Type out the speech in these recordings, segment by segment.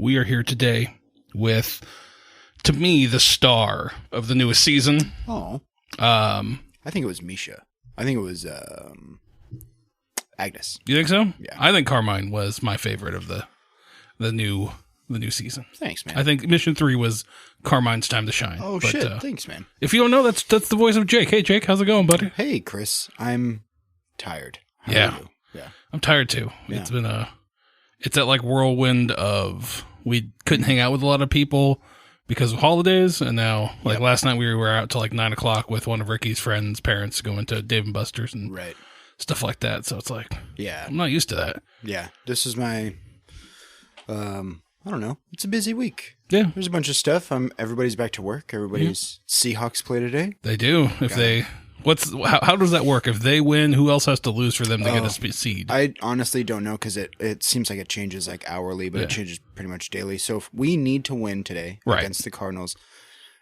we are here today with, to me, the star of the newest season. Oh. I think it was Misha. I think it was Agnes. You think so? Yeah. I think Carmine was my favorite of the new season. Thanks, man. I think Mission 3 was Carmine's time to shine. Oh, shit. Thanks, man. If you don't know, that's the voice of Jake. Hey, Jake, how's it going, buddy? Hey, Chris. I'm tired. How Yeah. are you? Yeah. I'm tired, too. Yeah. It's been it's that, like, whirlwind of we couldn't hang out with a lot of people because of holidays, and now, like, last night we were out till, like, 9 o'clock with one of Ricky's friends' parents going to Dave & Buster's and stuff like that, so it's like, I'm not used to that. Yeah. This is my, I don't know. It's a busy week. Yeah. There's a bunch of stuff. Everybody's back to work. Everybody's Seahawks play today. They do. How does that work? If they win, who else has to lose for them to get a seed? I honestly don't know because it seems like it changes like hourly, but it changes pretty much daily. So if we need to win today against the Cardinals,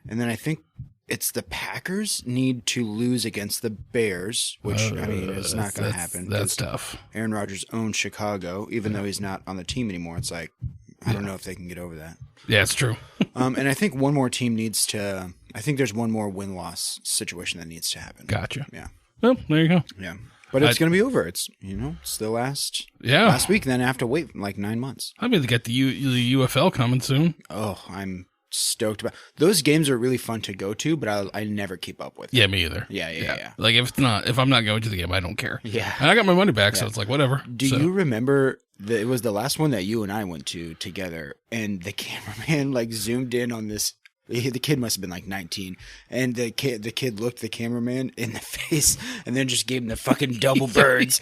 and then I think it's the Packers need to lose against the Bears, which I mean is not going to happen. That's tough. Aaron Rodgers owns Chicago, even though he's not on the team anymore. It's like I don't know if they can get over that. Yeah, it's true. And I think one more team needs to. I think there's one more win-loss situation that needs to happen. Gotcha. Yeah. Well, there you go. Yeah. But it's going to be over. It's it's the last week. Then I have to wait like 9 months. I mean, they got the UFL coming soon. Oh, I'm stoked about those games. Are really fun to go to, but I never keep up with. Yeah, me either. Yeah. Like if I'm not going to the game, I don't care. Yeah. And I got my money back, so it's like whatever. Do you remember? It was the last one that you and I went to together, and the cameraman like zoomed in on this. The kid must have been like 19, and the kid looked the cameraman in the face, and then just gave him the fucking double birds.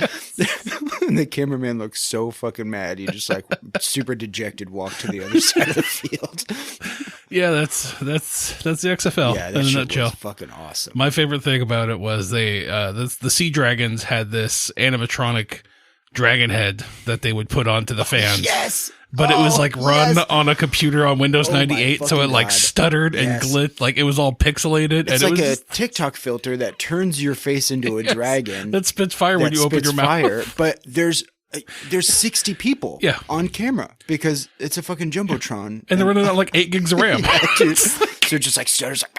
And the cameraman looked so fucking mad. He just like super dejected walked to the other side of the field. Yeah, that's the XFL. Yeah, that in a shit nutshell. was fucking awesome. My favorite thing about it was the Sea Dragons had this animatronic dragon head that they would put onto the fans. Yes. But it was like run on a computer on Windows 98, so it like God. stuttered and glitched, like it was all pixelated. It's and like it was a TikTok filter that turns your face into a dragon that spits fire when you open your mouth. But there's 60 people on camera because it's a fucking jumbotron, and they're running out like 8 gigs of RAM. Dude. So it just like stutters like.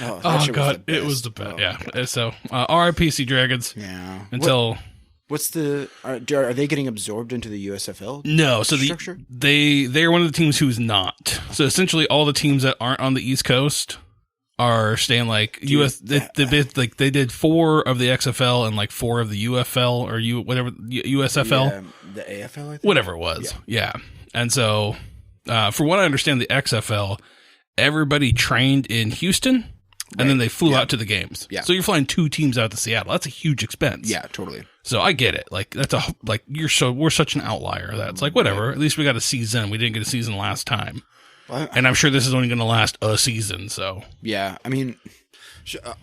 Oh God, it was the best. Yeah. So RIP Sea Dragons. Yeah. Until. What's the are they getting absorbed into the USFL? No, so structure? They are one of the teams who's not. So essentially, all the teams that aren't on the East Coast are staying like US. They did 4 of the XFL and like 4 of the UFL or USFL, the AFL, I think? whatever it was. Yeah, and so for what I understand, the XFL, everybody trained in Houston. And then they flew out to the games. Yeah. So you're flying 2 teams out to Seattle. That's a huge expense. Yeah, totally. So I get it. Like we're such an outlier that it's like whatever. At least we got a season. We didn't get a season last time. Well, and I'm sure this is only going to last a season. So yeah, I mean,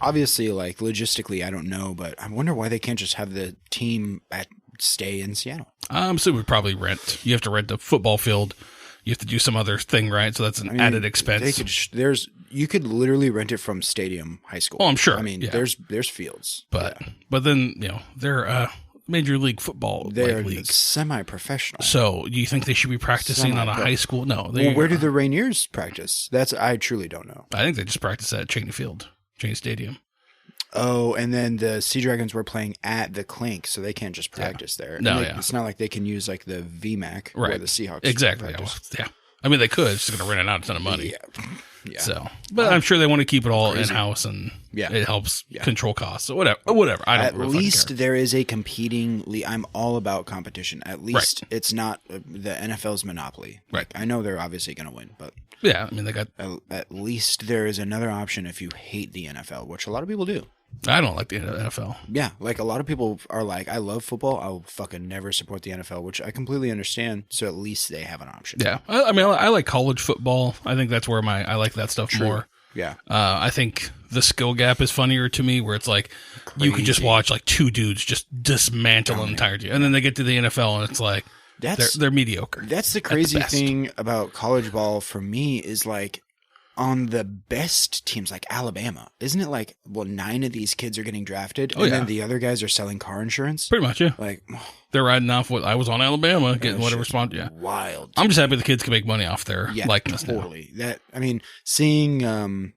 obviously, like logistically, I don't know, but I wonder why they can't just have the team stay in Seattle. So we probably rent. You have to rent the football field. You have to do some other thing, right? So that's an added expense. You could literally rent it from Stadium High School. Oh, I'm sure. I mean, there's fields, but then they're Major League Football. They're league. Semi-professional. So do you think they should be practicing on a high school? No. Where do the Rainiers practice? I truly don't know. I think they just practice at Cheney Stadium. Oh, and then the Sea Dragons were playing at the Clink, so they can't just practice there. No, it's not like they can use like the VMAC where the Seahawks exactly. Yeah. I mean, they could. It's just going to rent it out a ton of money. Yeah. So, but I'm sure they want to keep it all in-house, and it helps control costs. So whatever. I don't. At least there is a competing league. I'm all about competition. At least it's not the NFL's monopoly. Right. I know they're obviously going to win, but yeah, I mean they got. At least there is another option if you hate the NFL, which a lot of people do. I don't like the NFL. Yeah, like a lot of people are like, I love football. I'll fucking never support the NFL, which I completely understand. So at least they have an option. Yeah, I mean, I like college football. I think that's where I like that stuff more. Yeah. I think the skill gap is funnier to me, where it's like you could just watch like 2 dudes just dismantle an entire team, and then they get to the NFL and it's like they're mediocre. That's the crazy thing about college ball for me is like, on the best teams like Alabama, isn't it like, well, 9 of these kids are getting drafted Oh, and yeah. then the other guys are selling car insurance? Pretty much, yeah. Like, They're riding off what I was on Alabama, getting that whatever shit's sponsor. Yeah. wild. I'm just happy the kids can make money off their Yeah, likeness now. totally. Seeing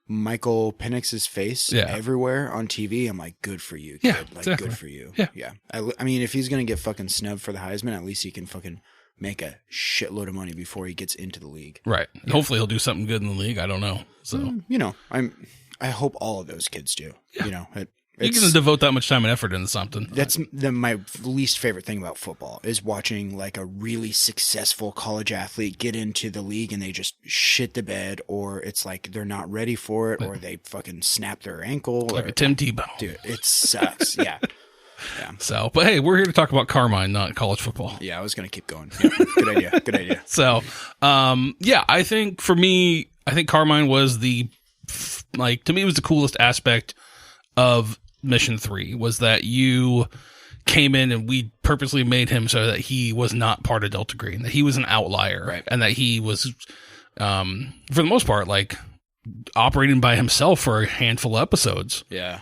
Michael Penix's face everywhere on TV, I'm like, good for you, kid. Yeah, like, exactly. good for you. Yeah. I mean, if he's going to get fucking snubbed for the Heisman, at least he can fucking make a shitload of money before he gets into the league. Right. Yeah. Hopefully he'll do something good in the league. I don't know. So, I hope all of those kids do. Yeah. You know, you're going to devote that much time and effort into something. That's my least favorite thing about football is watching like a really successful college athlete get into the league and they just shit the bed, or it's like they're not ready for it, or they fucking snap their ankle. Like a Tim Tebow. Dude, it sucks. Yeah. So, but hey, we're here to talk about Carmine, not college football. Yeah, I was going to keep going. Yeah, good idea. So, I think for me, Carmine was to me, it was the coolest aspect of Mission 3 was that you came in and we purposely made him so that he was not part of Delta Green, that he was an outlier, right, and that he was, for the most part, like operating by himself for a handful of episodes. Yeah.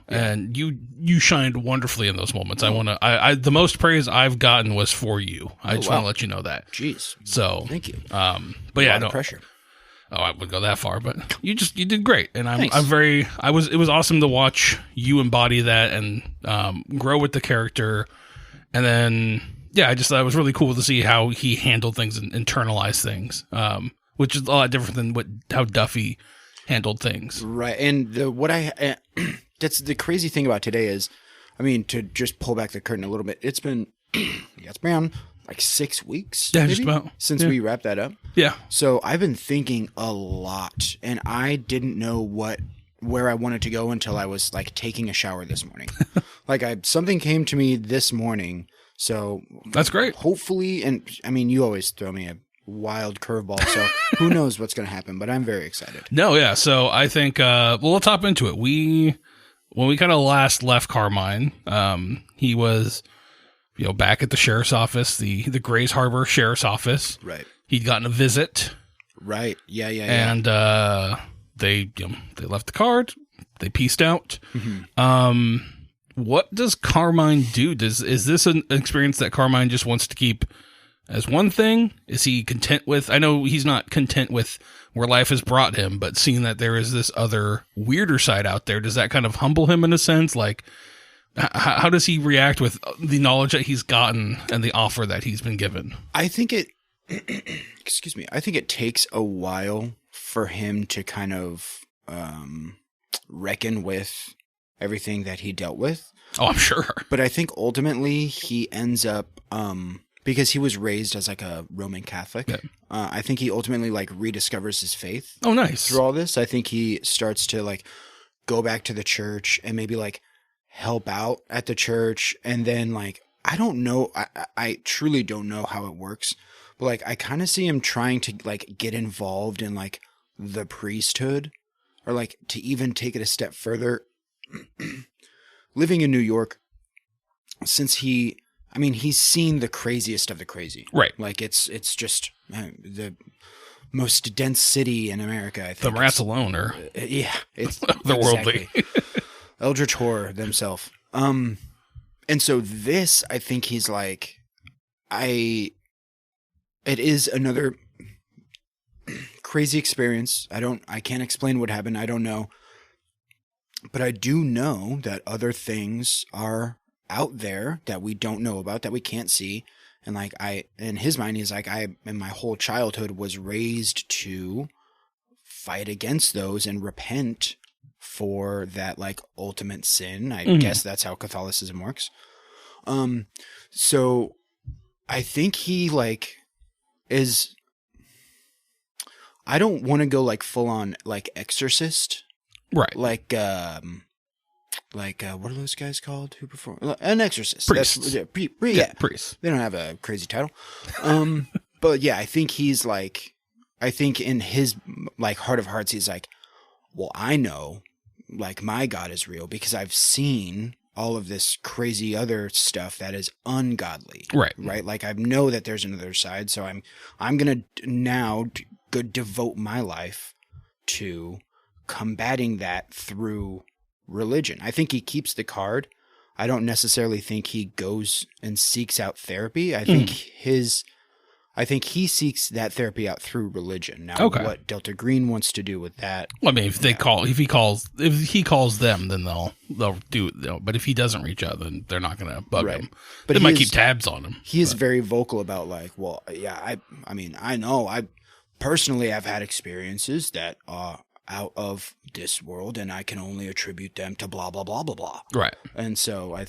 And you shined wonderfully in those moments. The most praise I've gotten was for you. I just want to let you know that. Jeez. So thank you. But yeah, no pressure. Oh, I wouldn't go that far, but you did great. And it was awesome to watch you embody that and, grow with the character. And then, I just thought it was really cool to see how he handled things and internalized things. Which is a lot different than how Duffy handled things. Right. And that's the crazy thing about today is, I mean, to just pull back the curtain a little bit, it's been like 6 weeks just about since we wrapped that up. Yeah. So I've been thinking a lot, and I didn't know where I wanted to go until I was like taking a shower this morning. Something came to me this morning. So that's great. Hopefully, and I mean, you always throw me a wild curveball, so who knows what's going to happen, but I'm very excited. No, yeah. So I think, let's hop into it. When we kind of last left Carmine, he was, back at the sheriff's office, the Grays Harbor Sheriff's Office. Right. He'd gotten a visit. Right. Yeah. And, they left the card. They peaced out. Mm-hmm. What does Carmine do? Is this an experience that Carmine just wants to keep as one thing? Is he content with, I know he's not content with where life has brought him, but seeing that there is this other weirder side out there, does that kind of humble him in a sense? Like, how does he react with the knowledge that he's gotten and the offer that he's been given? I think excuse me, I think it takes a while for him to kind of reckon with everything that he dealt with. Oh, I'm sure. But I think ultimately he ends up, because he was raised as like a Roman Catholic. Yeah. I think he ultimately like rediscovers his faith. Oh, nice. Through all this, I think he starts to like go back to the church and maybe like help out at the church. And then like, I don't know. I truly don't know how it works, but like, I kind of see him trying to like get involved in like the priesthood, or like to even take it a step further. Living in New York, since he's seen the craziest of the crazy. Right. Like it's just the most dense city in America, I think. The rats alone are. Yeah. It's the worldly. Eldritch horror themselves. And so this, I think he's like, it is another crazy experience. I can't explain what happened. I don't know. But I do know that other things are out there that we don't know about, that we can't see. And like in his mind, he's like, in my whole childhood was raised to fight against those and repent for that like ultimate sin. I guess that's how Catholicism works. So I think he like is, I don't want to go like full on like exorcist. Right. Like what are those guys called who perform? An exorcist. Priest. Priest. They don't have a crazy title. But yeah, I think he's like, I think in his like heart of hearts, he's like, well, I know like my God is real because I've seen all of this crazy other stuff that is ungodly. Right. Right. Like I know that there's another side. So I'm going to now go devote my life to combating that through religion. I think he keeps the card. I don't necessarily think he goes and seeks out therapy. I think he seeks that therapy out through religion. Now, what Delta Green wants to do with that? Well, I mean, if he calls them, then they'll do it. But if he doesn't reach out, then they're not going to bug him. But they might keep tabs on him. He is very vocal about like, well, yeah, I mean, I know, I personally have had experiences that are out of this world, and I can only attribute them to blah blah blah blah blah. Right. And so I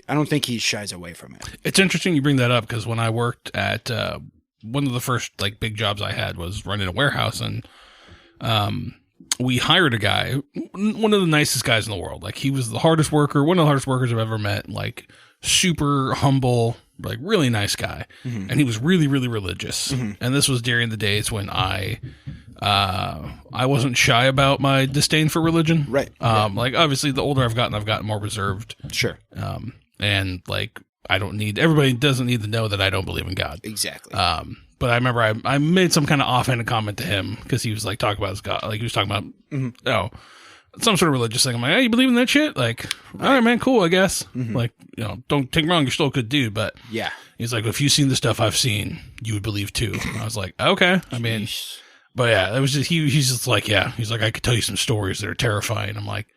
don't think he shies away from it. It's interesting you bring that up because when I worked at one of the first like big jobs I had was running a warehouse, and we hired a guy, one of the nicest guys in the world. Like he was the hardest worker, one of the hardest workers I've ever met. Like super humble, like really nice guy, and he was really really religious. And this was during the days when I wasn't shy about my disdain for religion. Right. Like obviously the older I've gotten more reserved. Sure. And like everybody doesn't need to know that I don't believe in God. Exactly. But I remember I made some kind of offhanded comment to him because he was like talking about his God, like he was talking about, some sort of religious thing. I'm like, hey, you believe in that shit? Like, all right, man, cool, I guess. Like, don't take me wrong, you're still a good dude, but yeah. He's like, if you've seen the stuff I've seen, you would believe too. And I was like, okay. I mean, but yeah, it was just, he's just like, yeah, he's like, I could tell you some stories that are terrifying. I'm like,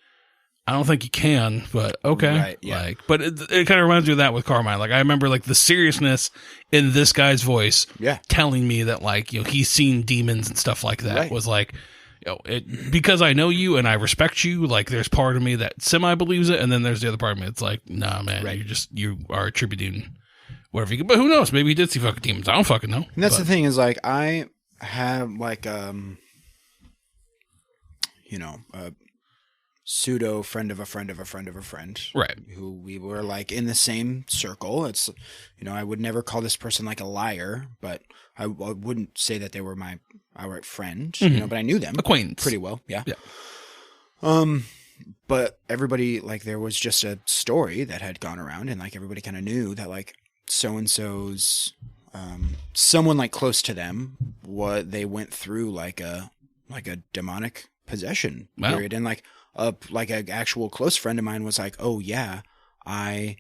I don't think you can, but okay. Right, yeah. Like, but it kind of reminds me of that with Carmine. Like, I remember like the seriousness in this guy's voice, telling me that like, he's seen demons and stuff like that. Was like, because I know you and I respect you. Like, there's part of me that semi believes it, and then there's the other part of me. It's like, nah, man, you are attributing whatever you can. But who knows? Maybe he did see fucking demons. I don't fucking know. And that's the thing is like, I have like, a pseudo friend of a friend of a friend of a friend, right? Who we were like in the same circle. It's, I would never call this person like a liar, but I wouldn't say that they were my outright friend, but I knew them acquaintance pretty well. Yeah. Yeah. But everybody, like, there was just a story that had gone around, and like everybody kind of knew that like so-and-so's, someone like close to them, they went through like a demonic possession period. And like an actual close friend of mine was like, oh yeah, I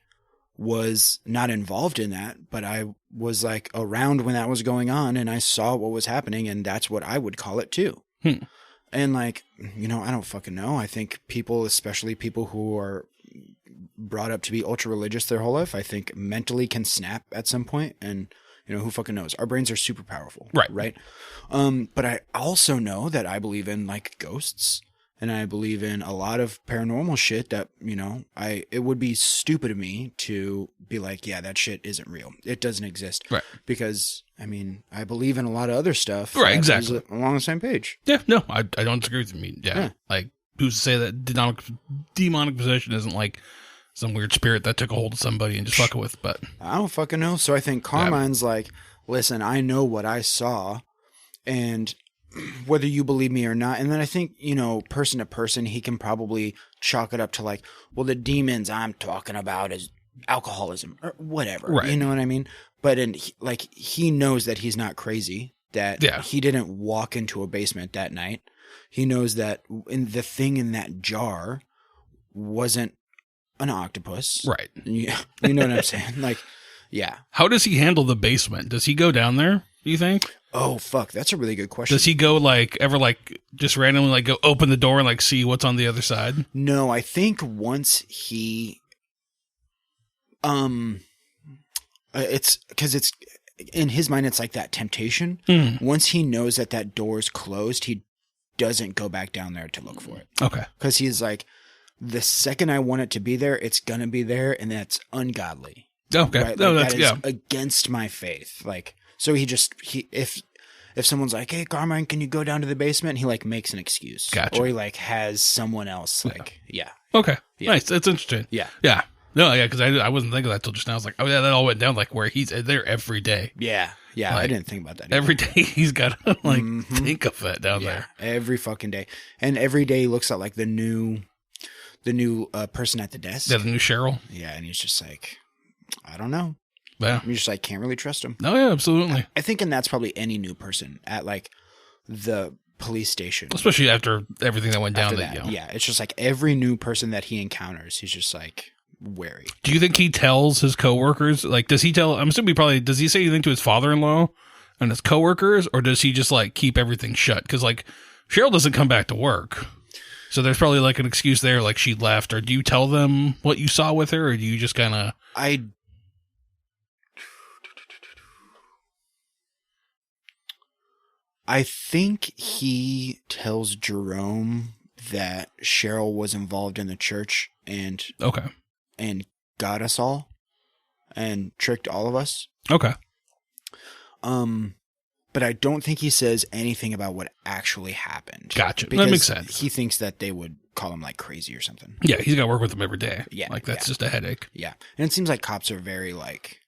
was not involved in that, but I was like around when that was going on, and I saw what was happening, and that's what I would call it too. And like, I don't fucking know. I think people, especially people who are brought up to be ultra religious their whole life, I think mentally can snap at some point, and who fucking knows? Our brains are super powerful. Right. But I also know that I believe in like ghosts, and I believe in a lot of paranormal shit that, it would be stupid of me to be like, yeah, that shit isn't real. It doesn't exist. Right. Because, I mean, I believe in a lot of other stuff. Right, exactly. Along the same page. Yeah, no, I don't disagree with you. Yeah. Like, who's to say that demonic possession isn't like some weird spirit that took a hold of somebody and just fucking with, but I don't fucking know. So I think Carmine's like, listen, I know what I saw, and whether you believe me or not. And then I think, person to person, he can probably chalk it up to like, well, the demons I'm talking about is alcoholism or whatever. Right. You know what I mean? But he knows that he's not crazy, that he didn't walk into a basement that night. He knows that the thing in that jar wasn't an octopus. Right. You know what I'm saying? Like, yeah. How does he handle the basement? Does he go down there, do you think? Oh, fuck. That's a really good question. Does he go just randomly go open the door and see what's on the other side? No, I think once he, it's because it's in his mind, it's like that temptation. Once he knows that door's closed, he doesn't go back down there to look for it. Okay. Because he's like, the second I want it to be there, it's going to be there, and that's ungodly. Okay. Right? No, that is against my faith. So if someone's like, hey, Carmine, can you go down to the basement? He makes an excuse. Gotcha. Or he has someone else yeah. Okay. Yeah. Nice. That's interesting. Yeah. Yeah. No, yeah, because I wasn't thinking of that till just now. I was like, oh yeah, that all went down where he's there every day. Yeah. Yeah. I didn't think about that either. Every day he's got to think of it down there. Every fucking day. And every day he looks at the new person at the desk. Yeah, the new Cheryl. Yeah. And he's just like, I don't know. Yeah. You just can't really trust him. No, yeah, absolutely. I think, and that's probably any new person at the police station. Especially after everything that went down. Yeah, it's just like every new person that he encounters, he's just like wary. Do you think he tells his coworkers? Like, does he tell? I'm assuming does he say anything to his father-in-law and his coworkers, or does he just like keep everything shut? Because like Cheryl doesn't come back to work, so there's probably like an excuse there, like she left. Or do you tell them what you saw with her, or do you just kind of? I think he tells Jerome that Cheryl was involved in the church and got us all and tricked all of us. Okay. But I don't think he says anything about what actually happened. Gotcha. That makes sense. He thinks that they would call him like crazy or something. Yeah, he's got to work with them every day. Yeah. Like that's just a headache. Yeah. And it seems like cops are very like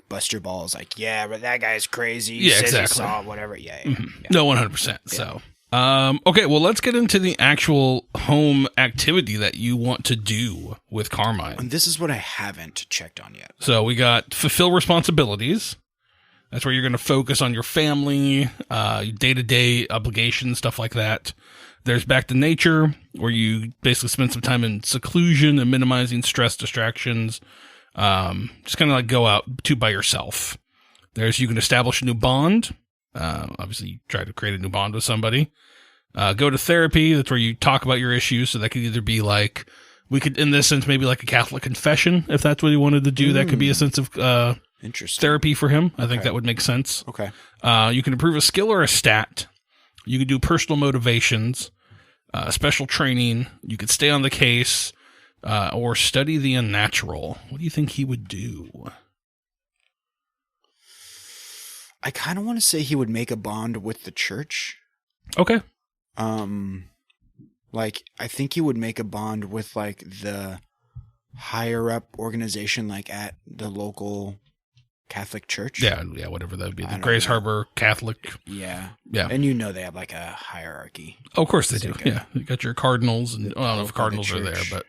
bust your balls, like, yeah, but that guy's crazy. Yeah, says exactly. He saw whatever. Yeah. No, 100%. Yeah. So, okay, well, let's get into the actual home activity that you want to do with Carmine. And this is what I haven't checked on yet. So we got fulfill responsibilities. That's where you're going to focus on your family, day-to-day obligations, stuff like that. There's back to nature, where you basically spend some time in seclusion and minimizing stress, distractions. Just kind of like go out by yourself. There's you can establish a new bond. Obviously, you try to create a new bond with somebody. Go to therapy. That's where you talk about your issues. So that could either be like, we could, in this sense, maybe like a Catholic confession, if that's what he wanted to do. That could be a sense of therapy for him. I think that would make sense. Okay. You can improve a skill or a stat. You can do personal motivations, special training. You could stay on the case. Or study the unnatural. What do you think he would do? I kind of want to say he would make a bond with the church. Okay. Like, I think he would make a bond with, like, the higher up organization, like, at the local Catholic church. Yeah, whatever that would be. The Grace Harbor Catholic. Yeah. Yeah. And they have, like, a hierarchy. Oh, of course they do. Yeah. You got your cardinals, and I don't know if cardinals are there, but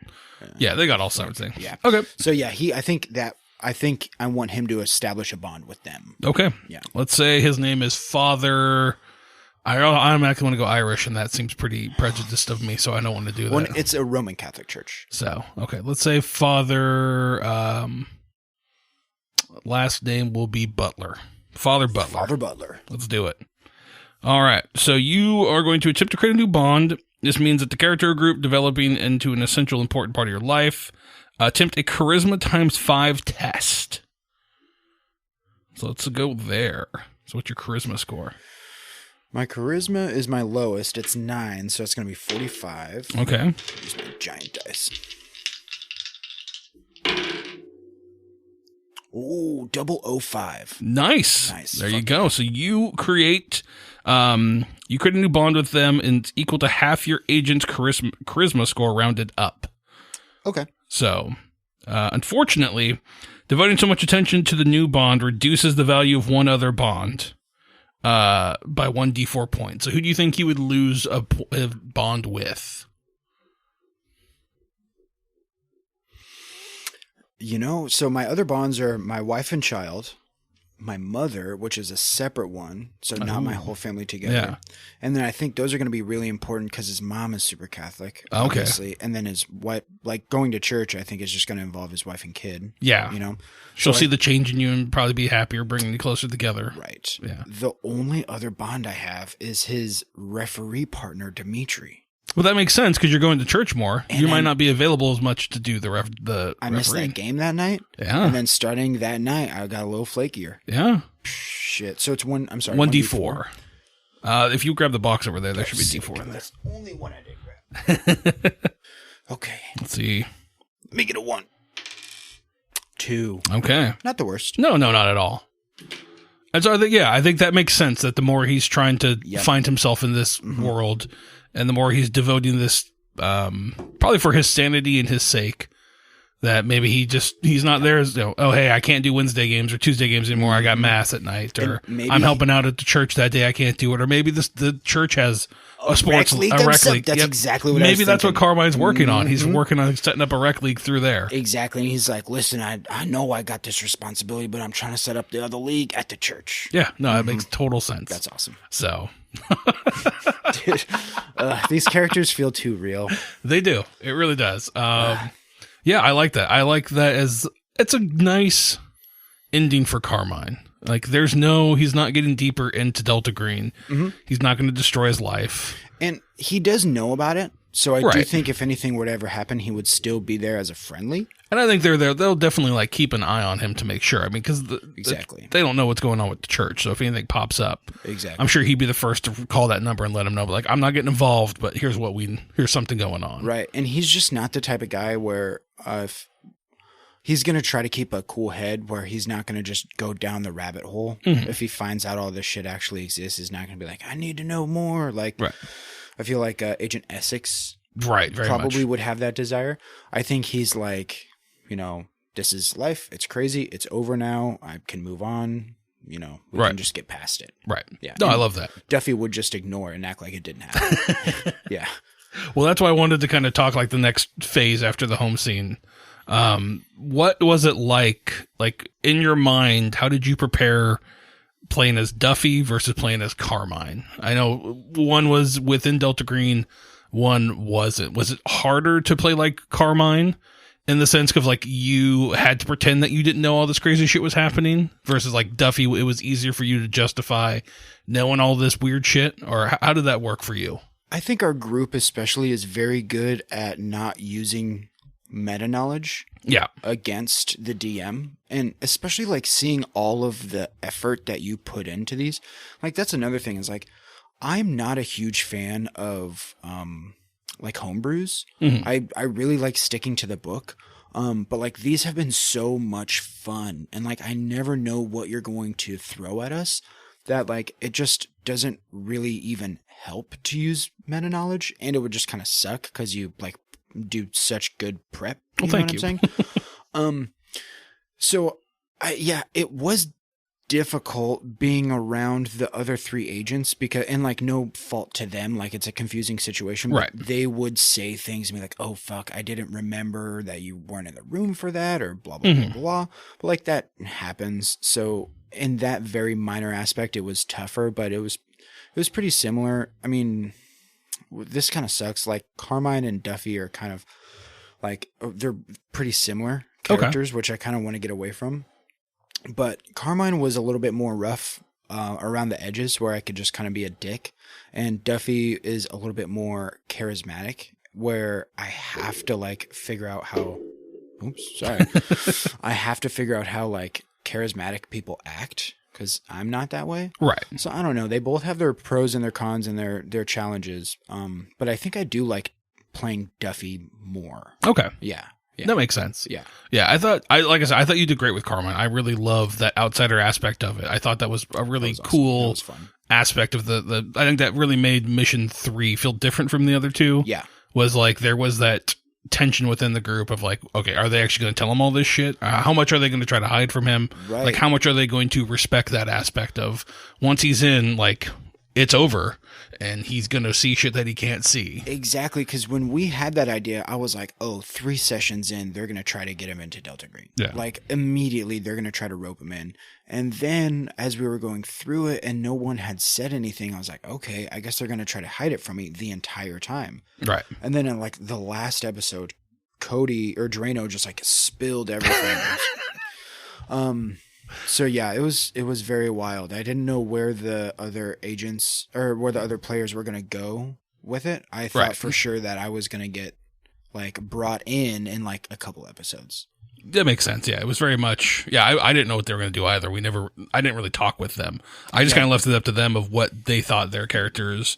yeah, they got all sorts of things. Yeah. Okay. So, yeah, I think I want him to establish a bond with them. Okay. Yeah. Let's say his name is Father. I automatically want to go Irish, and that seems pretty prejudiced of me, so I don't want to do that. Well, it's a Roman Catholic church. So, okay. Let's say Father, last name will be Butler. Father Butler. Father Butler. Let's do it. All right. So you are going to attempt to create a new bond. This means that the character group developing into an essential important part of your life. Attempt a charisma ×5 test. So let's go there. So what's your charisma score? My charisma is my lowest. It's 9, so it's going to be 45. Okay. Use my giant dice. Ooh, 005. Nice. There you go. So you create a new bond with them, and it's equal to half your agent's charisma score rounded up. Okay. So, unfortunately, devoting so much attention to the new bond reduces the value of one other bond by 1d4 points. So who do you think you would lose a bond with? So my other bonds are my wife and child, my mother, which is a separate one, so not my whole family together. Yeah. And then I think those are going to be really important because his mom is super Catholic, obviously. And then his wife, like going to church, I think is just going to involve his wife and kid. Yeah. She'll see the change in you and probably be happier bringing you closer together. Right. Yeah. The only other bond I have is his referee partner, Dimitri. Well, that makes sense because you're going to church more. And you might not be available as much to do I missed that game that night. Yeah. And then starting that night, I got a little flakier. Yeah. Shit. So it's 1d4. If you grab the box over there, there should be D4 in there. That's the only one I did grab. Okay. Let's see. Make it a 1. 2. Okay. Not the worst. No, not at all. And so I think that makes sense that the more he's trying to find himself in this world, and the more he's devoting this, probably for his sanity and his sake, that maybe he's not there as, oh, hey, I can't do Wednesday games or Tuesday games anymore. I got mass at night, or I'm helping out at the church that day. I can't do it. Or maybe the church has a sports league. That's exactly what I was Maybe that's thinking. what Carmine's working on. He's working on setting up a rec league through there. Exactly. And he's like, listen, I know I got this responsibility, but I'm trying to set up the other league at the church. Yeah. No, it makes total sense. That's awesome. So, These characters feel too real. They do. It really does. Yeah, I like that. I like that as it's a nice ending for Carmine. Like, he's not getting deeper into Delta Green. Mm-hmm. He's not going to destroy his life. And he does know about it. So I do think if anything were to ever happen, he would still be there as a friendly. And I think they're there. They'll definitely like keep an eye on him to make sure. I mean, because they don't know what's going on with the church. So if anything pops up, I'm sure he'd be the first to call that number and let him know. Like, I'm not getting involved, but here's something going on. Right. And he's just not the type of guy where if he's going to try to keep a cool head, where he's not going to just go down the rabbit hole. Mm-hmm. If he finds out all this shit actually exists, he's not going to be like, I need to know more. Like, I feel like Agent Essex probably would have that desire. I think he's like, this is life. It's crazy. It's over now. I can move on. We can just get past it. Right. Yeah. No, I love that. Duffy would just ignore it and act like it didn't happen. Yeah. Well, that's why I wanted to kind of talk like the next phase after the home scene. What was it like in your mind? How did you prepare playing as Duffy versus playing as Carmine? I know one was within Delta Green, one wasn't. Was it harder to play like Carmine in the sense of like you had to pretend that you didn't know all this crazy shit was happening versus like Duffy, it was easier for you to justify knowing all this weird shit? Or how did that work for you? I think our group especially is very good at not using meta knowledge against the DM, and especially like seeing all of the effort that you put into these. Like, that's another thing is like, I'm not a huge fan of like homebrews. Mm-hmm. I really like sticking to the book. But like, these have been so much fun, and like, I never know what you're going to throw at us, that like, it just doesn't really even help to use meta knowledge, and it would just kind of suck because you like do such good prep. Well, thank you. I'm saying? So it was difficult being around the other three agents and like, no fault to them. Like, it's a confusing situation, but they would say things and be like, oh fuck, I didn't remember that you weren't in the room for that, or blah, blah, blah, blah. But like, that happens. So in that very minor aspect, it was tougher, but it was pretty similar. I mean, this kind of sucks. Like, Carmine and Duffy are kind of like, they're pretty similar characters, which I kind of want to get away from. But Carmine was a little bit more rough around the edges, where I could just kind of be a dick. And Duffy is a little bit more charismatic, where I have to like figure out how, I have to figure out how like charismatic people act, because I'm not that way. Right. So I don't know. They both have their pros and their cons and their challenges. But I think I do like playing Duffy more. Okay. Yeah. That makes sense. Yeah. Yeah. I thought you did great with Carmine. I really love that outsider aspect of it. I thought that was a really cool aspect of the I think that really made Mission 3 feel different from the other two. Yeah. Was like, there was that tension within the group of like, okay, are they actually going to tell him all this shit? How much are they going to try to hide from him? Right. Like, how much are they going to respect that aspect of once he's in, like, it's over and he's going to see shit that he can't see. Exactly. Because when we had that idea, I was like, 3 sessions in, they're going to try to get him into Delta Green. Yeah. Like, immediately they're going to try to rope him in. And then as we were going through it and no one had said anything, I was like, okay, I guess they're going to try to hide it from me the entire time. Right. And then in like the last episode, Cody or Drano just like spilled everything. So yeah, it was very wild. I didn't know where the other agents or where the other players were going to go with it. I thought for sure that I was going to get like brought in like a couple episodes. That makes sense. Yeah, it was very much. Yeah, I didn't know what they were going to do either. I didn't really talk with them. I just kind of left it up to them of what they thought their characters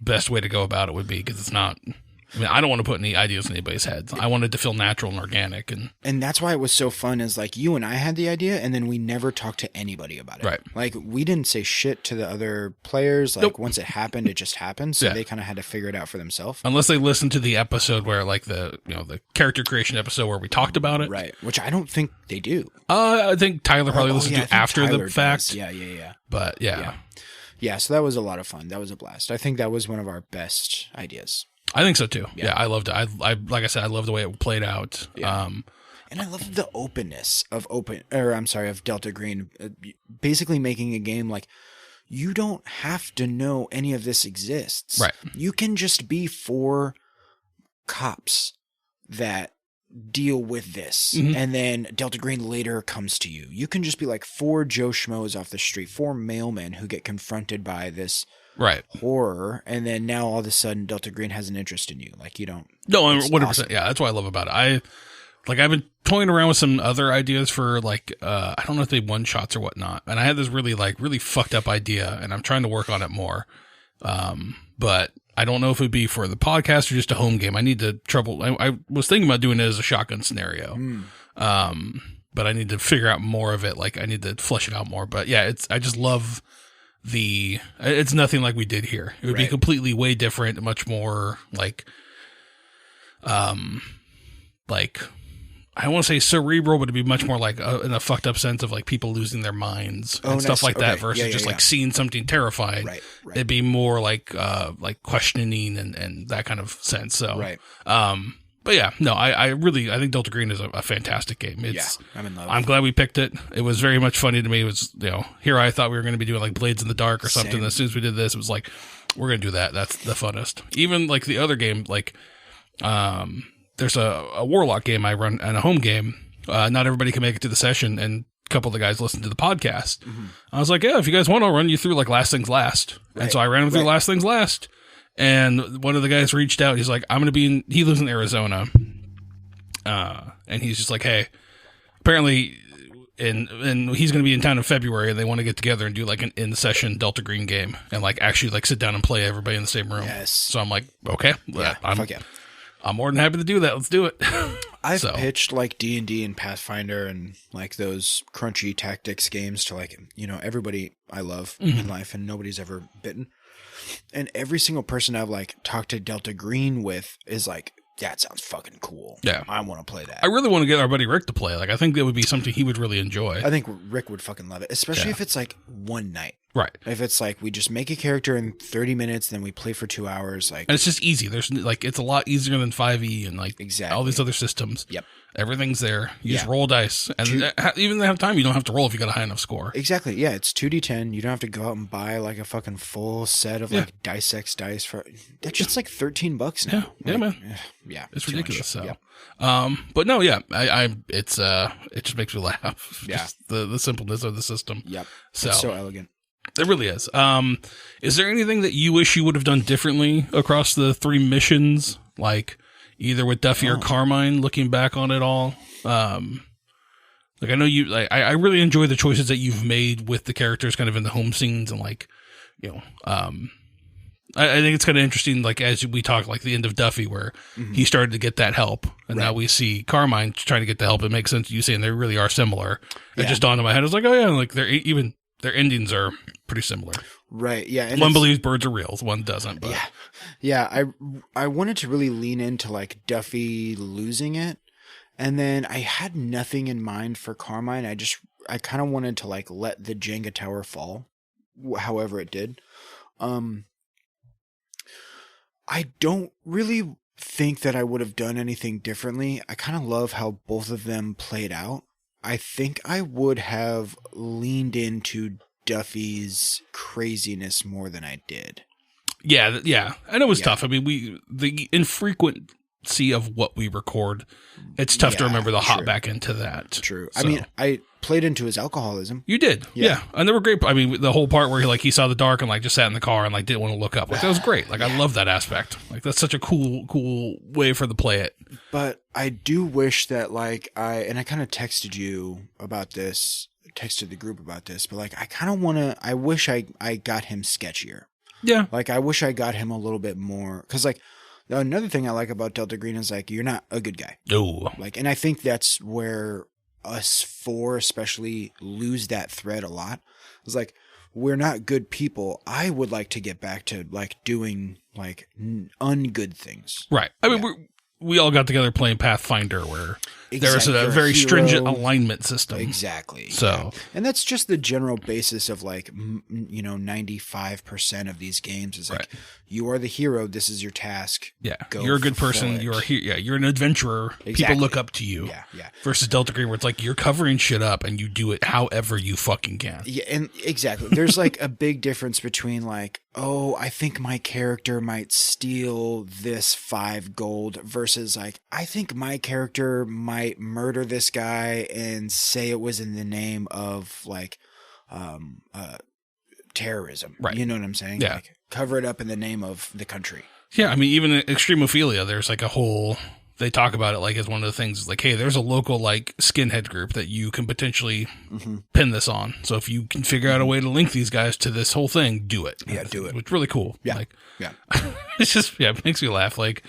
best way to go about it would be, because it's not. I mean, I don't want to put any ideas in anybody's heads. I wanted to feel natural and organic, and that's why it was so fun. Is like you and I had the idea, and then we never talked to anybody about it. Right. Like we didn't say shit to the other players. Like once it happened, it just happened. So they kind of had to figure it out for themselves. Unless they listened to the episode where, like the character creation episode where we talked about it. Right. Which I don't think they do. I think Tyler probably listened to after Tyler the fact. Does. Yeah. But yeah. So that was a lot of fun. That was a blast. I think that was one of our best ideas. I think so too. Yeah, I loved it. I like I said, I love the way it played out. Yeah. And I love the openness of Delta Green, basically making a game like you don't have to know any of this exists. Right. You can just be 4 cops that deal with this, and then Delta Green later comes to you. You can just be like 4 Joe Schmoes off the street, 4 mailmen who get confronted by this horror, and then now all of a sudden Delta Green has an interest in you. Like, you don't. No, 100%. Awesome. Yeah, that's what I love about it. I've been toying around with some other ideas for like, I don't know if they one shots or whatnot. And I had this really fucked up idea, and I'm trying to work on it more. But I don't know if it would be for the podcast or just a home game. I need to I was thinking about doing it as a shotgun scenario. But I need to figure out more of it. Like, I need to flesh it out more. But yeah, I just love it's nothing like we did here. It would be completely way different, much more like, I don't want to say cerebral, but it'd be much more like in a fucked up sense of like people losing their minds and stuff like that versus just like seeing something terrifying. Right. It'd be more like questioning and that kind of sense. So, but yeah, no, I think Delta Green is a fantastic game. I'm in love. I'm glad we picked it. It was very much funny to me. It was, here I thought we were going to be doing like Blades in the Dark or something. As soon as we did this, it was like, we're going to do that. That's the funnest. Even like the other game, like, there's a Warlock game I run and a home game. Not everybody can make it to the session, and a couple of the guys listened to the podcast. I was like, yeah, if you guys want, I'll run you through like Last Things Last. And so I ran him through Last Things Last. And one of the guys reached out. He's like, he lives in Arizona. And he's just like, hey, apparently, and he's going to be in town in February, and they want to get together and do like an in-session Delta Green game and like actually like sit down and play everybody in the same room. Yes. So I'm like, okay, fuck yeah. I'm more than happy to do that. Let's do it. I've pitched like D&D and Pathfinder and like those crunchy tactics games to like, everybody I love in life, and nobody's ever bitten. And every single person I've like talked to Delta Green with is like, that sounds fucking cool. Yeah. I want to play that. I really want to get our buddy Rick to play. Like, I think that would be something he would really enjoy. I think Rick would fucking love it, especially if it's like one night. Right. If it's like we just make a character in 30 minutes, then we play for 2 hours. Like, and it's just easy. There's like, it's a lot easier than 5e and like all these other systems. Yep. Everything's there. You just roll dice. And even if they have time, you don't have to roll if you got a high enough score. Exactly. Yeah. It's 2d10. You don't have to go out and buy like a fucking full set of like Dice X dice for that's just like $13 now. Yeah, man. Yeah. It's ridiculous. So, but no, yeah, it just makes me laugh. Yeah. Just the simpleness of the system. Yep. So, it's so elegant. It really is. Is there anything that you wish you would have done differently across the 3 missions? Like either with Duffy or Carmine, looking back on it all? Like, I know you, like, I really enjoy the choices that you've made with the characters kind of in the home scenes and like, I think it's kind of interesting, like, as we talk, like the end of Duffy, where he started to get that help, and now we see Carmine trying to get the help. It makes sense to you saying they really are similar. It just dawned in my head. I was like, oh yeah, like their endings are pretty similar. Right. Yeah. And one believes birds are real, one doesn't. But. Yeah. I wanted to really lean into like Duffy losing it, and then I had nothing in mind for Carmine. I kind of wanted to like let the Jenga tower fall, however it did. I don't really think that I would have done anything differently. I kind of love how both of them played out. I think I would have leaned into Duffy's craziness more than I did. Yeah. And it was tough. I mean, the infrequency of what we record, it's tough to remember to hop back into that. True. So. I mean, I played into his alcoholism. You did. Yeah. And they were great. I mean, the whole part where he saw the dark and like just sat in the car and like didn't want to look up. Like that was great. Like I love that aspect. Like that's such a cool way for the play it. But I do wish that like I kind of texted you about this, texted the group about this, but like I wish I got him sketchier. Yeah. Like I wish I got him a little bit more, cuz like another thing I like about Delta Green is like you're not a good guy. No. Like, and I think that's where us 4 especially lose that thread a lot. It's like we're not good people. I would like to get back to like doing like ungood things. Right. I mean, we all got together playing Pathfinder where there's a very stringent alignment system. Exactly. So, and that's just the general basis of like, 95% of these games is like, you are the hero. This is your task. Yeah. You're a good person. You're you're an adventurer. Exactly. People look up to you. Yeah. Yeah. Versus Delta Green, where it's like, you're covering shit up and you do it however you fucking can. Yeah. And exactly. There's like a big difference between like, oh, I think my character might steal this 5 gold versus like, I think my character might murder this guy and say it was in the name of like terrorism. Right. You know what I'm saying? Yeah. Like, cover it up in the name of the country. Yeah. I mean, even in Extremophilia, there's like a whole, they talk about it like as one of the things, like, hey, there's a local like skinhead group that you can potentially pin this on. So if you can figure out a way to link these guys to this whole thing, do it. Yeah, do it. It's really cool. Yeah. Like, yeah. It's just, it makes me laugh. Like,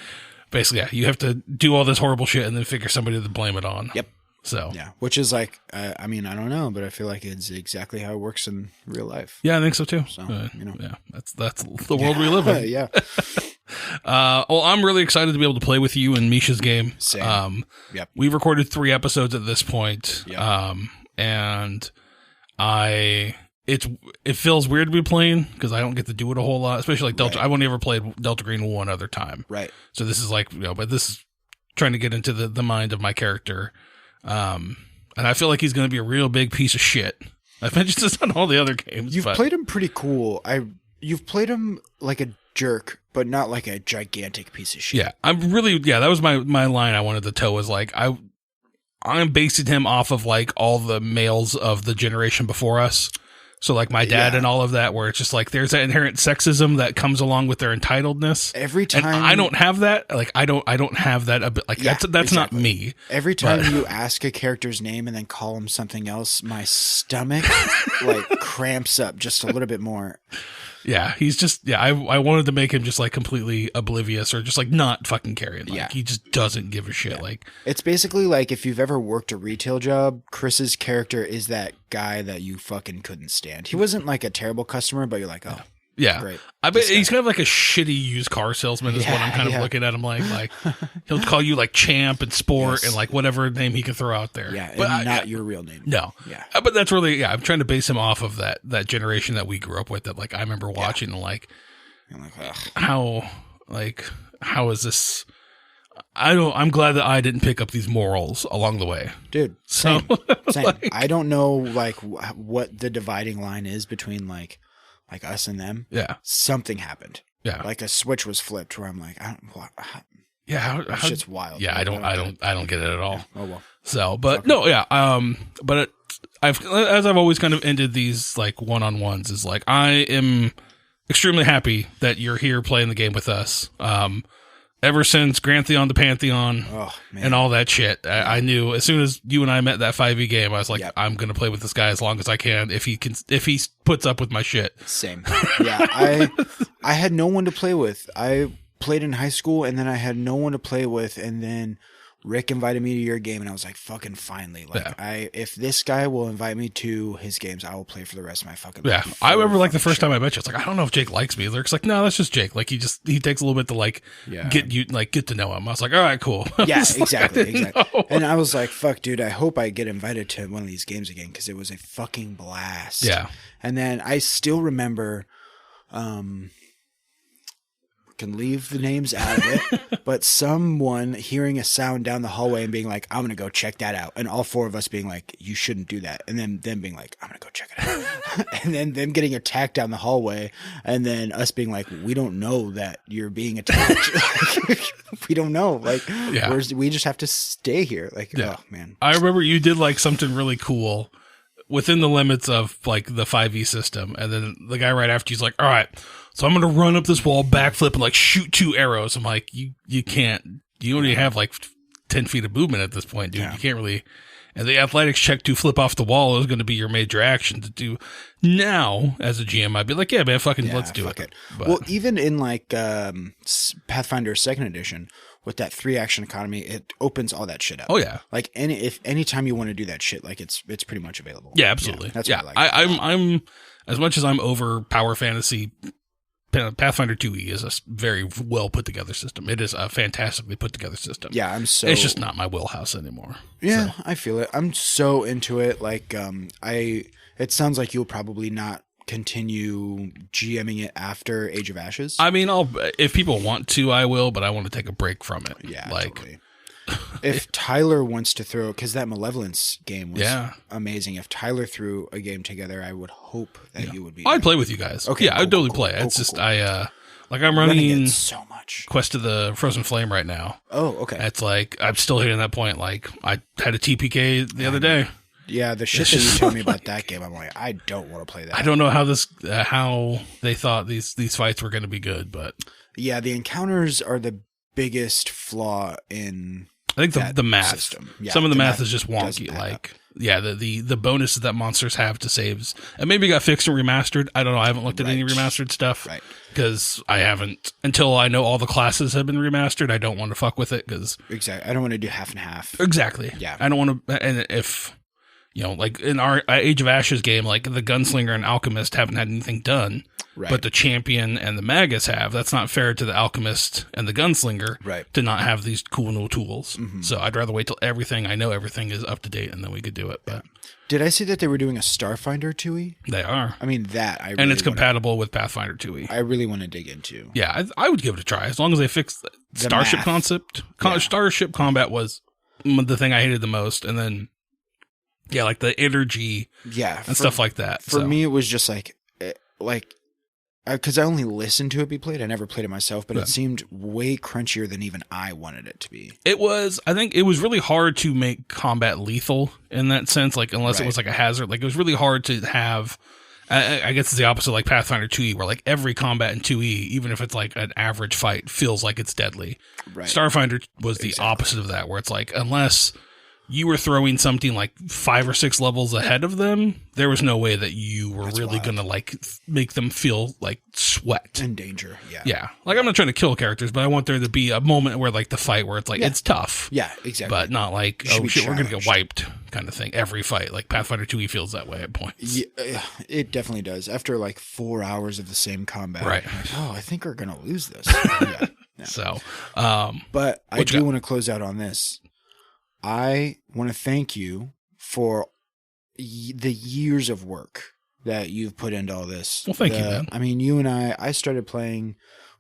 basically, you have to do all this horrible shit and then figure somebody to blame it on. Yep. So. Yeah. Which is like, I mean, I don't know, but I feel like it's exactly how it works in real life. Yeah, I think so too. So, yeah, that's the world we live in. Yeah. Well, I'm really excited to be able to play with you in Misha's game. Same. Yep. We've recorded 3 episodes at this point. Yep. And it feels weird to be playing because I don't get to do it a whole lot, especially like Delta. I've only ever played Delta Green one other time. Right. So this is like, but this is trying to get into the mind of my character. And I feel like he's going to be a real big piece of shit. I've mentioned this on all the other games. You've played him pretty cool. You've played him like a jerk, but not like a gigantic piece of shit. Yeah, that was my line I wanted to toe, was like, I'm basing him off of like all the males of the generation before us. So like my dad and all of that, where it's just like there's that inherent sexism that comes along with their entitledness. Every time, and I don't have that. Like I don't have that. Like that's exactly. Not me. Every time you ask a character's name and then call him something else, my stomach like cramps up just a little bit more. Yeah, he's just, I wanted to make him just like completely oblivious or just like not fucking caring. Like he just doesn't give a shit. Yeah. Like it's basically like if you've ever worked a retail job, Chris's character is that guy that you fucking couldn't stand. He wasn't like a terrible customer, but you're like, oh. Yeah. Great. I bet he's kind of like a shitty used car salesman is what I'm kind of looking at him like he'll call you like champ and sport and like whatever name he can throw out there. Yeah. But and not your real name. No. Yeah. But that's really, I'm trying to base him off of that generation that we grew up with that like I remember watching and like, how is this? I'm glad that I didn't pick up these morals along the way. Dude. Same. Like, I don't know like what the dividing line is between like us and them. Yeah. Something happened. Yeah. Like a switch was flipped where I'm like, how shit's wild. Yeah. I don't get it at all. Yeah. Oh, well. So, but no, yeah. But I've always kind of ended these like one-on-ones is like, I am extremely happy that you're here playing the game with us. Ever since Grantheon the Pantheon and all that shit, I knew as soon as you and I met that 5e game, I was like, I'm going to play with this guy as long as I can if he puts up with my shit. Same. Yeah. I had no one to play with. I played in high school and then I had no one to play with. And then Rick invited me to your game and I was like, fucking finally. Like if this guy will invite me to his games, I will play for the rest of my fucking life. Yeah. I remember like the first time I met you, I was like, I don't know if Jake likes me. It's like, no, that's just Jake. Like he takes a little bit to like get to know him. I was like, all right, cool. Yeah, exactly. And I was like, fuck dude, I hope I get invited to one of these games again. Cause it was a fucking blast. Yeah. And then I still remember, can leave the names out of it, but someone hearing a sound down the hallway and being like, I'm going to go check that out. And all 4 of us being like, you shouldn't do that. And then them being like, I'm going to go check it out. And then them getting attacked down the hallway. And then us being like, we don't know that you're being attacked. We don't know. Like, we just have to stay here. Like, oh man. I remember you did like something really cool within the limits of like the 5e system. And then the guy right after you's like, all right, so I'm going to run up this wall, backflip, and like shoot 2 arrows. I'm like, you can't, you only have like 10 feet of movement at this point, dude. Yeah. You can't really, and the athletics check to flip off the wall is going to be your major action to do. Now, as a GM, I'd be like, yeah, man, let's do it. But, well, even in like Pathfinder 2nd edition, with that 3-action economy, it opens all that shit up. Oh yeah. Like anytime you want to do that shit, like it's pretty much available. Yeah, absolutely. Yeah, that's what I like. I'm as much as I'm over power fantasy Pathfinder 2e is a very well put together system. It is a fantastically put together system. Yeah, It's just not my wheelhouse anymore. Yeah, so. I feel it. I'm so into it. Like, it sounds like you'll probably not continue GMing it after Age of Ashes. I mean, if people want to, I will, but I want to take a break from it. Yeah, like, totally. If Tyler wants to throw, because that Malevolence game was amazing. If Tyler threw a game together, I would hope that you would be. I'd play with you guys. Okay, yeah, I'd totally play. It's cool. I'm running so much Quest of the Frozen Flame right now. Oh, okay. It's like I'm still hitting that point. Like I had a TPK the other day. Yeah, the shit that you told me about that game, I'm like, I don't want to play that. I don't know how they thought these fights were going to be good, but yeah, the encounters are the biggest flaw in. I think the math. System. Yeah, some of the math is just wonky. Like, yeah, the bonuses that monsters have to saves, and maybe got fixed and remastered. I don't know. I haven't looked at any remastered stuff because I haven't until I know all the classes have been remastered. I don't want to fuck with it because exactly. I don't want to do half and half. Exactly. Yeah. I don't want to. And if like in our Age of Ashes game, like the Gunslinger and Alchemist haven't had anything done. Right. But the Champion and the Magus have. That's not fair to the Alchemist and the Gunslinger to not have these cool new tools. Mm-hmm. So I'd rather wait till I know everything is up to date, and then we could do it. But did I see that they were doing a Starfinder 2e? They are. I mean, I really and it's compatible with Pathfinder 2e. I really want to dig into. Yeah, I would give it a try as long as they fix the Starship concept. Starship combat was the thing I hated the most, and then like the energy, and stuff like that. For me, it was just like. Because I only listened to it be played. I never played it myself, but it seemed way crunchier than even I wanted it to be. I think it was really hard to make combat lethal in that sense, like unless it was like a hazard. Like it was really hard to have, I guess it's the opposite like Pathfinder 2e, where like every combat in 2e, even if it's like an average fight, feels like it's deadly. Right. Starfinder was the opposite of that, where it's like, unless you were throwing something like 5 or 6 levels ahead of them, there was no way that you were really going to like make them feel like sweat. In danger, Yeah. Like I'm not trying to kill characters, but I want there to be a moment where like the fight where it's like, it's tough. Yeah, exactly. But not like, oh shit, we're going to get wiped kind of thing. Every fight, like Pathfinder 2e feels that way at points. Yeah, it definitely does. After like 4 hours of the same combat. Right. Like, I think we're going to lose this. Yeah. So, but I do want to close out on this. I want to thank you for the years of work that you've put into all this. Well, thank you, man. I mean, you and I started playing,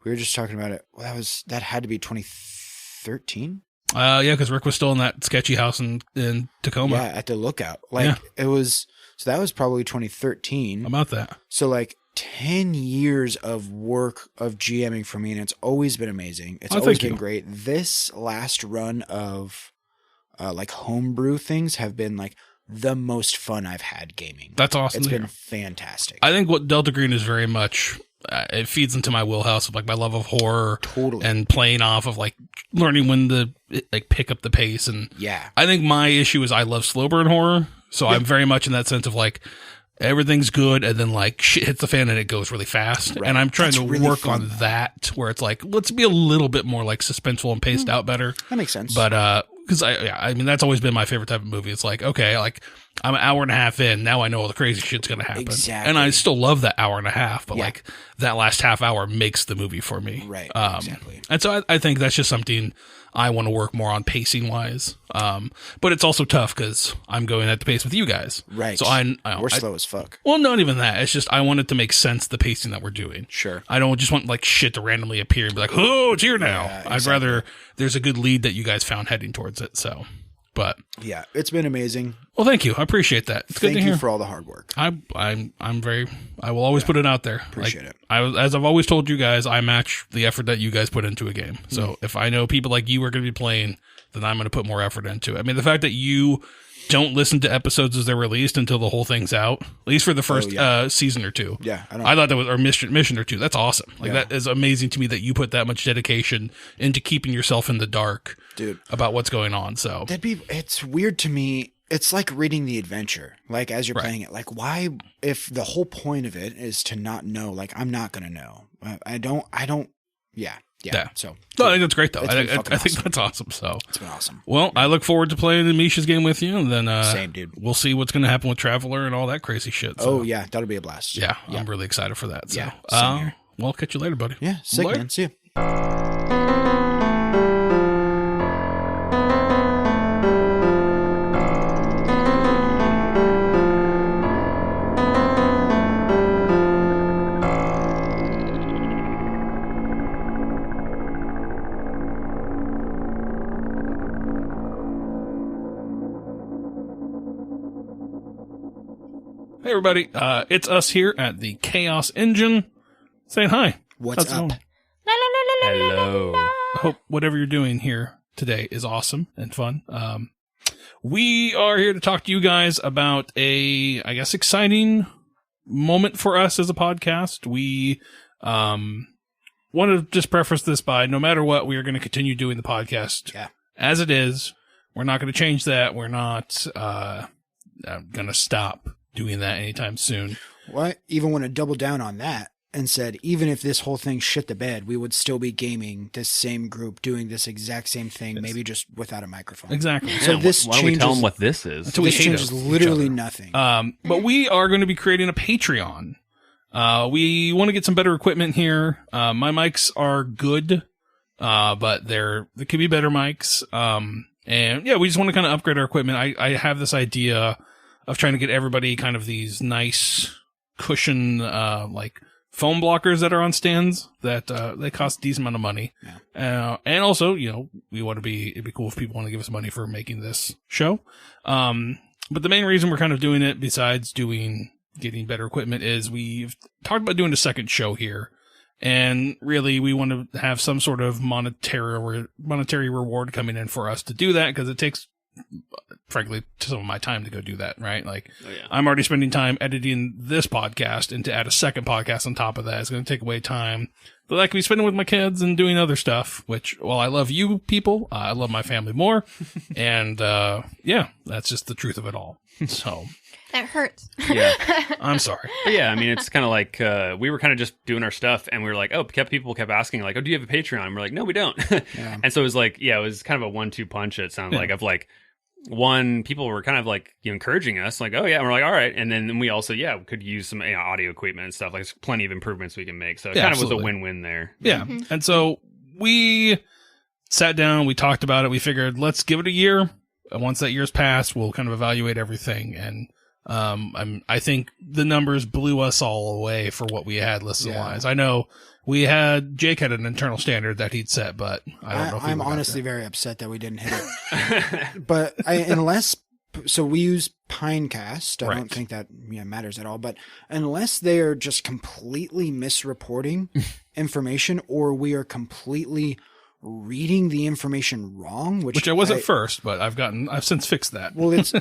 we were just talking about it. Well, that had to be 2013. Yeah, because Rick was still in that sketchy house in Tacoma. Yeah, at the Lookout. It was, so that was probably 2013. About that. So like 10 years of work of GMing for me, and it's always been amazing. It's always been great. This last run of like homebrew things have been like the most fun I've had gaming. That's awesome. It's been fantastic. I think what Delta Green is very much, it feeds into my wheelhouse of like my love of horror and playing off of like learning when to like pick up the pace. And I think my issue is I love slow burn horror. So I'm very much in that sense of like, everything's good, and then like shit hits the fan and it goes really fast. Right. And I'm trying to really work on that where it's like, let's be a little bit more like suspenseful and paced out better. That makes sense. But because I mean that's always been my favorite type of movie. It's like, okay, like I'm an hour and a half in, now I know all the crazy shit's gonna happen. Exactly. And I still love that hour and a half, but like that last half hour makes the movie for me. Right. Exactly. And so I think that's just something I want to work more on pacing wise. But it's also tough because I'm going at the pace with you guys. Right. So we're slow as fuck. Well, not even that. It's just I want it to make sense, the pacing that we're doing. Sure. I don't just want like shit to randomly appear and be like, oh, it's here now. Exactly. I'd rather there's a good lead that you guys found heading towards it. So, but yeah, it's been amazing. Well, thank you. I appreciate that. It's good to hear. Thank you for all the hard work. I will always put it out there. Appreciate it. As I've always told you guys, I match the effort that you guys put into a game. So if I know people like you are going to be playing, then I'm going to put more effort into it. I mean, the fact that you don't listen to episodes as they're released until the whole thing's out, at least for the first season or two. Yeah. I thought that was, or mission or two. That's awesome. Like that is amazing to me that you put that much dedication into keeping yourself in the dark, dude, about what's going on. So it's weird to me. It's like reading the adventure, like as you're playing it, like why, if the whole point of it is to not know, like I'm not going to know. I don't. Yeah. So no, I think that's great though. I think that's awesome. So it's been awesome. Well, I look forward to playing the Misha's game with you, and then same, dude. We'll see what's going to happen with Traveler and all that crazy shit. So. Oh yeah, that'll be a blast. Yeah, I'm really excited for that. So. Yeah. Well, I'll catch you later, buddy. Yeah, sick, Later. man. See ya. Hey, everybody. It's us here at the Chaos Engine saying hi. What's How's it up? going? Hello. I hope whatever you're doing here today is awesome and fun. We are here to talk to you guys about a, I guess, exciting moment for us as a podcast. We want to just preface this by, no matter what, we are going to continue doing the podcast as it is. We're not going to change that. We're not going to stop doing that anytime soon. Well, I even want to double down on that and said, even if this whole thing shit the bed, we would still be gaming this same group, doing this exact same thing, maybe just without a microphone. Exactly. So Yeah, this why don't we changes, tell them what this is? Until we this hate changes each literally other. nothing. But we are going to be creating a Patreon. We want to get some better equipment here. My mics are good, but there could be better mics. And yeah, we just want to kind of upgrade our equipment. I have this idea of trying to get everybody kind of these nice cushion, like foam blockers that are on stands that, they cost a decent amount of money. Yeah. And also, you know, it'd be cool if people want to give us money for making this show. But the main reason we're kind of doing it, besides getting better equipment, is we've talked about doing a second show here. And really, we want to have some sort of monetary reward coming in for us to do that, because it takes, frankly, some of my time to go do that, right? Like, I'm already spending time editing this podcast, and to add a second podcast on top of that is going to take away time that I could be spending with my kids and doing other stuff, which, well, I love you people. I love my family more. And, yeah, that's just the truth of it all. So. That hurts. Yeah. I'm sorry. But yeah, I mean, it's kind of like we were kind of just doing our stuff, and we were like, people kept asking, like, oh, do you have a Patreon? And we're like, no, we don't. Yeah. And so it was like, it was kind of a 1-2 punch, it sounded like, of like, one, people were kind of like encouraging us, like, oh yeah, and we're like, all right. And then we also, could use some audio equipment and stuff. Like, there's plenty of improvements we can make. So it kind of was a win-win there. Yeah. And so we sat down, we talked about it. We figured, let's give it a year. And once that year's passed, we'll kind of evaluate everything. And I think the numbers blew us all away for what we had listed wise. I know Jake had an internal standard that he'd set, but I don't know if I'm honestly very upset that we didn't hit it. But so we use Pinecast. I don't think that matters at all. But unless they are just completely misreporting information, or we are completely reading the information wrong, which I was at first, but I've since fixed that. Well, it's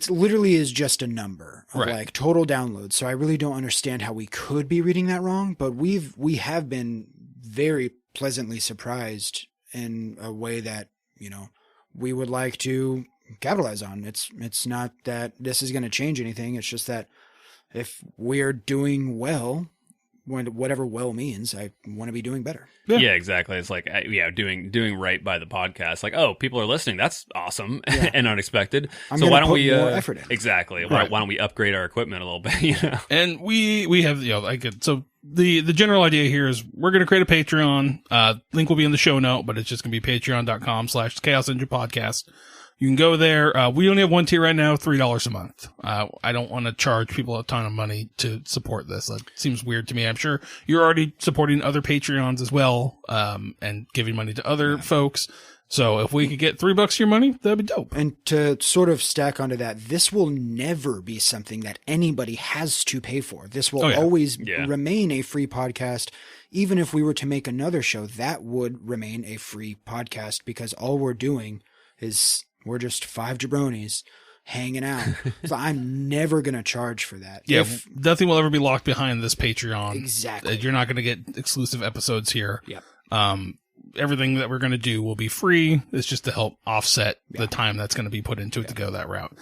literally is just a number of like total downloads. So I really don't understand how we could be reading that wrong, but we have been very pleasantly surprised in a way that, we would like to capitalize on. It's not that this is going to change anything. It's just that if we're doing well, whatever well means, I want to be doing better. Yeah, exactly. It's like, doing right by the podcast. Like, oh, people are listening. That's awesome and unexpected. So why don't we put more effort in? Exactly. Why don't we upgrade our equipment a little bit? And we have so the general idea here is we're going to create a Patreon. Link will be in the show note, but it's just going to be patreon.com/Chaos Engine Podcast. You can go there. We only have one tier right now, $3 a month. I don't want to charge people a ton of money to support this. That seems weird to me. I'm sure you're already supporting other Patreons as well, and giving money to other folks. So if we could get $3 your money, that'd be dope. And to sort of stack onto that, this will never be something that anybody has to pay for. This will always remain a free podcast. Even if we were to make another show, that would remain a free podcast, because all we're doing is we're just 5 jabronis hanging out. So I'm never going to charge for that. Yeah, nothing will ever be locked behind this Patreon. Exactly. You're not going to get exclusive episodes here. Yep. Everything that we're going to do will be free. It's just to help offset the time that's going to be put into it to go that route.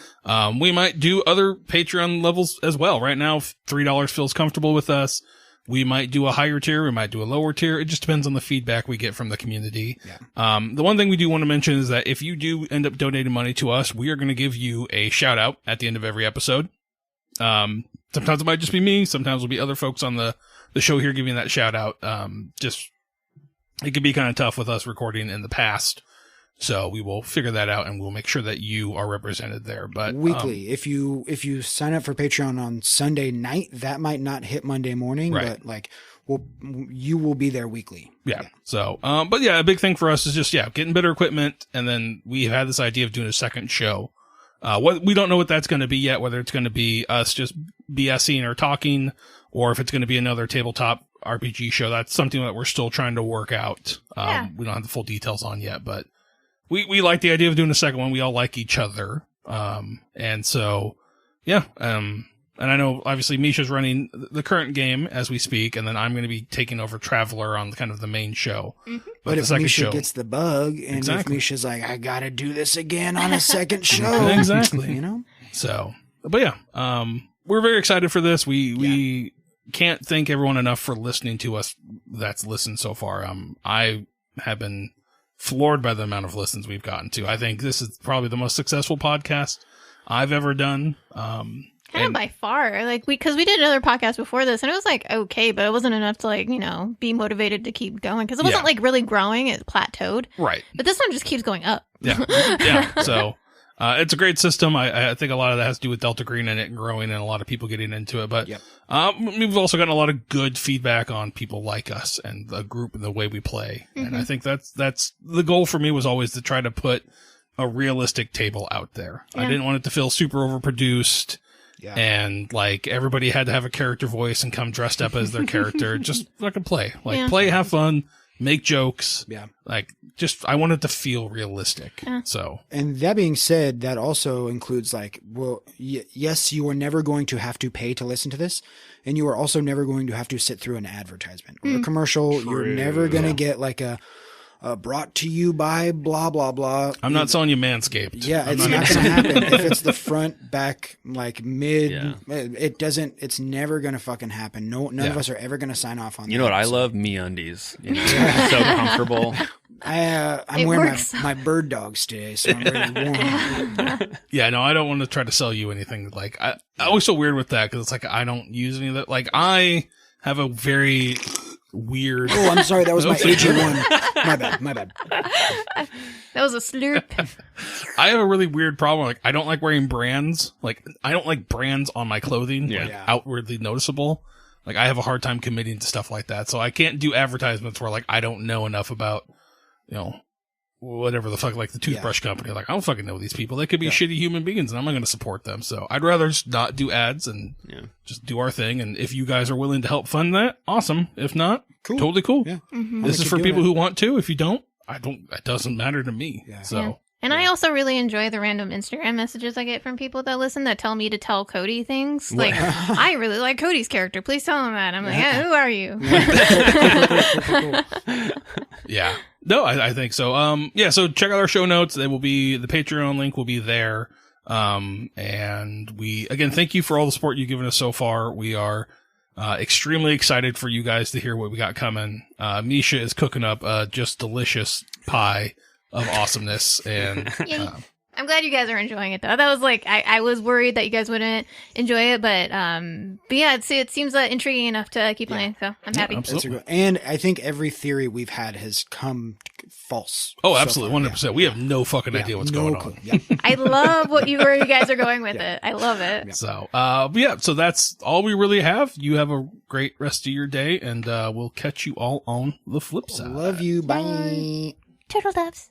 We might do other Patreon levels as well. Right now, $3 feels comfortable with us. We might do a higher tier. We might do a lower tier. It just depends on the feedback we get from the community. Yeah. The one thing we do want to mention is that if you do end up donating money to us, we are going to give you a shout out at the end of every episode. Sometimes it might just be me. Sometimes it'll be other folks on the the show here, giving that shout out. Just it could be kind of tough with us recording in the past. So we will figure that out, and we'll make sure that you are represented there. But weekly, if you sign up for Patreon on Sunday night, that might not hit Monday morning, right. but like you will be there weekly. Yeah. So, but yeah, a big thing for us is just getting better equipment, and then we had this idea of doing a second show. What we don't know what that's going to be yet, whether it's going to be us just BSing or talking, or if it's going to be another tabletop RPG show. That's something that we're still trying to work out. We don't have the full details on yet, but. We like the idea of doing a second one. We all like each other. And so, yeah. And I know obviously Misha's running the current game as we speak, and then I'm going to be taking over Traveler on kind of the main show. Mm-hmm. But if Misha gets the bug, and exactly. if Misha's like, I got to do this again on a second show. Exactly. You know? So, but yeah, we're very excited for this. We can't thank everyone enough for listening to us that's listened so far. I have been floored by the amount of listens we've gotten to. I think this is probably the most successful podcast I've ever done. Kind of by far, like because we did another podcast before this, and it was like okay, but it wasn't enough to like be motivated to keep going because it wasn't like really growing; it plateaued. Right. But this one just keeps going up. Yeah, yeah. So it's a great system. I think a lot of that has to do with Delta Green and it growing, and a lot of people getting into it. But we've also gotten a lot of good feedback on people like us and the group and the way we play. Mm-hmm. And I think that's the goal for me was always to try to put a realistic table out there. Yeah. I didn't want it to feel super overproduced. Yeah. And like everybody had to have a character voice and come dressed up as their character. Just fucking play. Play, have fun, make jokes. Yeah. Like just I want it to feel realistic. Yeah. So and that being said, that also includes like, well, yes, you are never going to have to pay to listen to this, and you are also never going to have to sit through an advertisement or a commercial. True. You're never gonna get like a brought to you by blah blah blah. I'm not selling you Manscaped. Yeah, it's not gonna happen. If it's the front, back, like mid, it doesn't. It's never gonna fucking happen. None of us are ever gonna sign off on. You know what I love? MeUndies. So comfortable. I'm wearing my bird dogs today, so I'm really warm. Yeah, no, I don't want to try to sell you anything. Like I always so weird with that because it's like I don't use any of that. Like I have a very weird. Oh, I'm sorry. That was my AG1. My bad. That was a slurp. I have a really weird problem. Like, I don't like wearing brands. Like, I don't like brands on my clothing. Like, outwardly noticeable. Like, I have a hard time committing to stuff like that. So I can't do advertisements where, like, I don't know enough about, whatever the fuck, like the toothbrush company. Like, I don't fucking know these people. They could be shitty human beings and I'm not going to support them. So I'd rather just not do ads and just do our thing. And if you guys are willing to help fund that, awesome. If not, totally cool. Yeah. Mm-hmm. This is for people who want to. If you don't, it doesn't matter to me. Yeah. So. Yeah. And I also really enjoy the random Instagram messages I get from people that listen that tell me to tell Cody things. Like, I really like Cody's character. Please tell him that. I'm like, who are you? Yeah. No, I think so. So check out our show notes. The Patreon link will be there. And we, again, thank you for all the support you've given us so far. We are, extremely excited for you guys to hear what we got coming. Misha is cooking up a just delicious pie of awesomeness. And, I'm glad you guys are enjoying it though. That was like, I was worried that you guys wouldn't enjoy it, but yeah, it seems intriguing enough to keep playing. So I'm happy. Absolutely. And I think every theory we've had has come false. Oh, absolutely. 100%. We have no fucking idea what's going on. Yeah. I love where you guys are going with it. I love it. Yeah. So, so that's all we really have. You have a great rest of your day and, we'll catch you all on the flip side. Love you. Bye. Turtle doves.